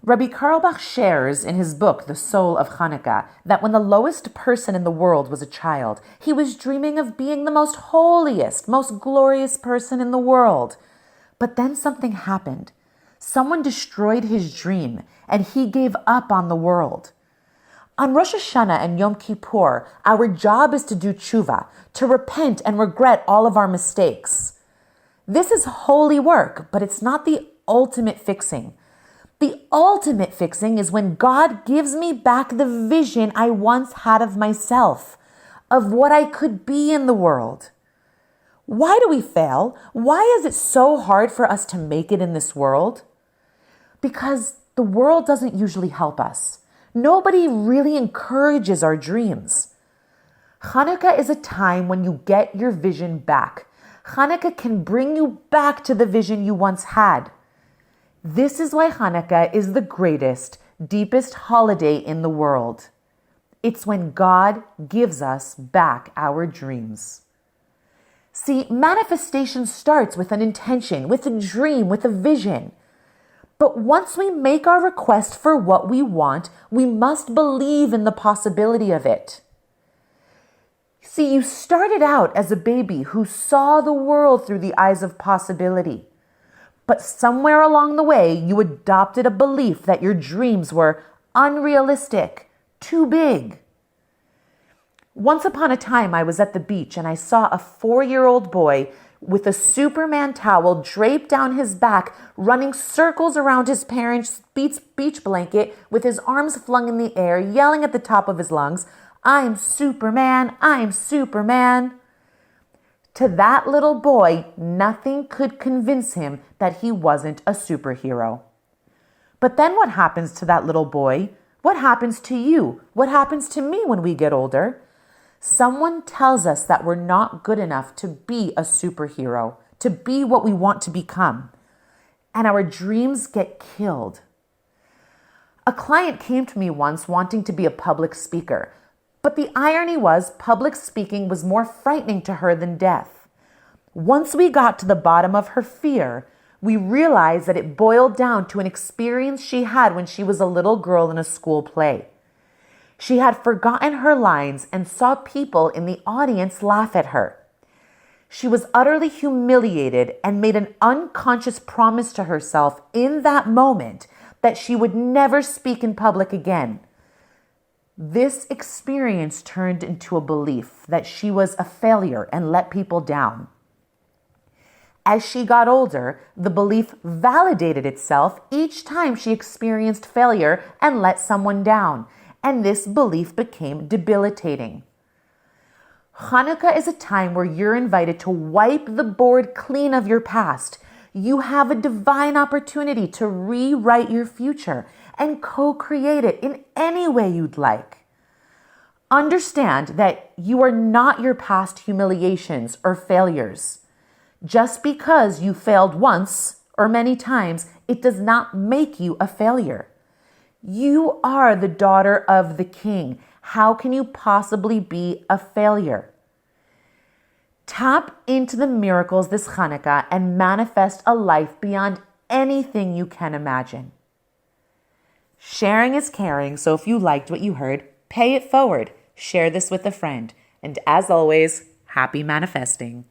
Rabbi Carlebach shares in his book, The Soul of Hanukkah, that when the lowest person in the world was a child, he was dreaming of being the most holiest, most glorious person in the world. But then something happened. Someone destroyed his dream, and he gave up on the world. On Rosh Hashanah and Yom Kippur, our job is to do tshuva, to repent and regret all of our mistakes. This is holy work, but it's not the ultimate fixing. The ultimate fixing is when God gives me back the vision I once had of myself, of what I could be in the world. Why do we fail? Why is it so hard for us to make it in this world? Because the world doesn't usually help us. Nobody really encourages our dreams. Hanukkah is a time when you get your vision back. Hanukkah can bring you back to the vision you once had. This is why Hanukkah is the greatest, deepest holiday in the world. It's when God gives us back our dreams. See, manifestation starts with an intention, with a dream, with a vision. But once we make our request for what we want, we must believe in the possibility of it. See, you started out as a baby who saw the world through the eyes of possibility. But somewhere along the way, you adopted a belief that your dreams were unrealistic, too big. Once upon a time, I was at the beach and I saw a 4-year-old boy with a Superman towel draped down his back, running circles around his parents' beach blanket with his arms flung in the air, yelling at the top of his lungs, "I'm Superman, I'm Superman." To that little boy, nothing could convince him that he wasn't a superhero. But then what happens to that little boy? What happens to you? What happens to me when we get older? Someone tells us that we're not good enough to be a superhero, to be what we want to become. And our dreams get killed. A client came to me once wanting to be a public speaker. But the irony was, public speaking was more frightening to her than death. Once we got to the bottom of her fear, we realized that it boiled down to an experience she had when she was a little girl in a school play. She had forgotten her lines and saw people in the audience laugh at her. She was utterly humiliated and made an unconscious promise to herself in that moment that she would never speak in public again. This experience turned into a belief that she was a failure and let people down. As she got older, the belief validated itself each time she experienced failure and let someone down, and this belief became debilitating. Hanukkah is a time where you're invited to wipe the board clean of your past. You have a divine opportunity to rewrite your future and co-create it in any way you'd like. Understand that you are not your past humiliations or failures. Just because you failed once or many times, it does not make you a failure. You are the daughter of the King. How can you possibly be a failure? Tap into the miracles this Hanukkah and manifest a life beyond anything you can imagine. Sharing is caring, so if you liked what you heard, pay it forward. Share this with a friend. And as always, happy manifesting.